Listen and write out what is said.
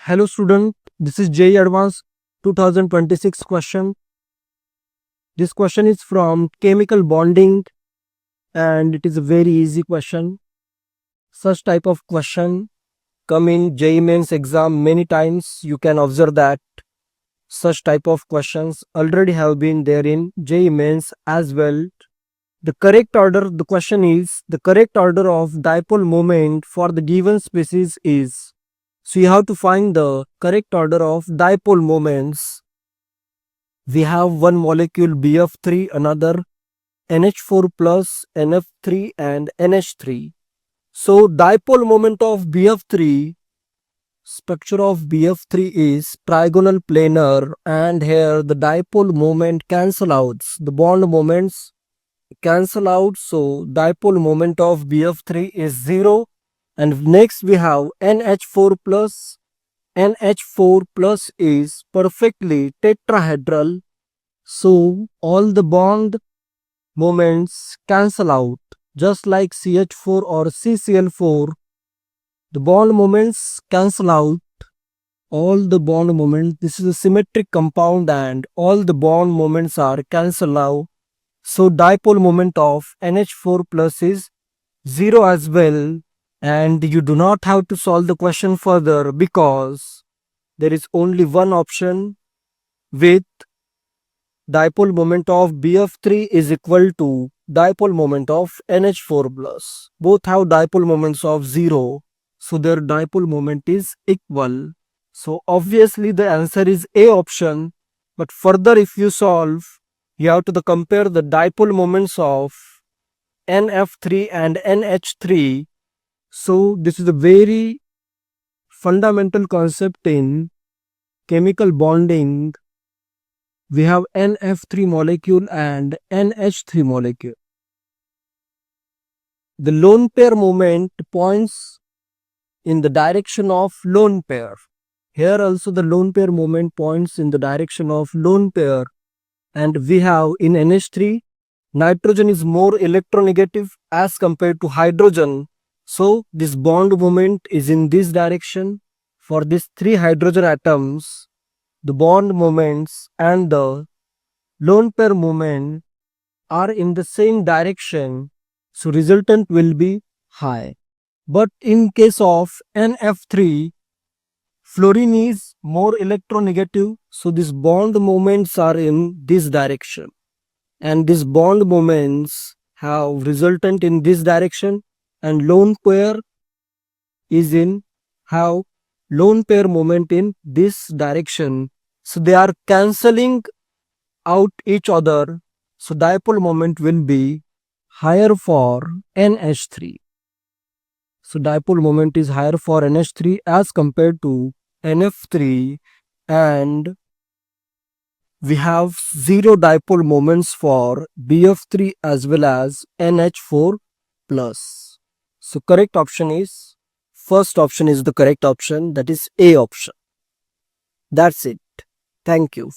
Hello student, this is JEE Advanced 2026 question. This question is from chemical bonding and it is a very easy question. Such type of question come in JEE Mains exam many times. You can observe that such type of questions already have been there in JEE Mains as well. The correct order, the question is, the correct order of dipole moment for the given species is. So you have to find the correct order of dipole moments. We have one molecule BF3, another NH4 plus, NF3 and NH3. So dipole moment of BF3, structure of BF3 is trigonal planar, and here the dipole moment cancel out. The bond moments cancel out, so dipole moment of BF3 is 0. And next we have NH4 plus. NH4 plus is perfectly tetrahedral, so all the bond moments cancel out. Just like CH4 or CCl4, the bond moments cancel out. All the bond moments, this is a symmetric compound and all the bond moments are cancelled out. So dipole moment of NH4 plus is 0 as well. And you do not have to solve the question further because there is only one option with dipole moment of BF3 is equal to dipole moment of NH4 plus. Both have dipole moments of 0, so their dipole moment is equal. So obviously the answer is A option, but further if you solve, you have to compare the dipole moments of NF3 and NH3. So this is a very fundamental concept in chemical bonding. We have NF3 molecule and NH3 molecule. The lone pair moment points in the direction of lone pair. Here also the lone pair moment points in the direction of lone pair. And we have in NH3, nitrogen is more electronegative as compared to hydrogen. So this bond moment is in this direction. For these three hydrogen atoms, the bond moments and the lone pair moment are in the same direction, so resultant will be high. But in case of NF3, fluorine is more electronegative, so these bond moments are in this direction. And these bond moments have resultant in this direction, and lone pair is in have lone pair moment in this direction. So they are cancelling out each other. So dipole moment will be higher for NH3. So dipole moment is higher for NH3 as compared to NF3, and we have 0 dipole moments for BF3 as well as NH4 plus. So correct option is, first option is the correct option, that is A option. That's it. Thank you.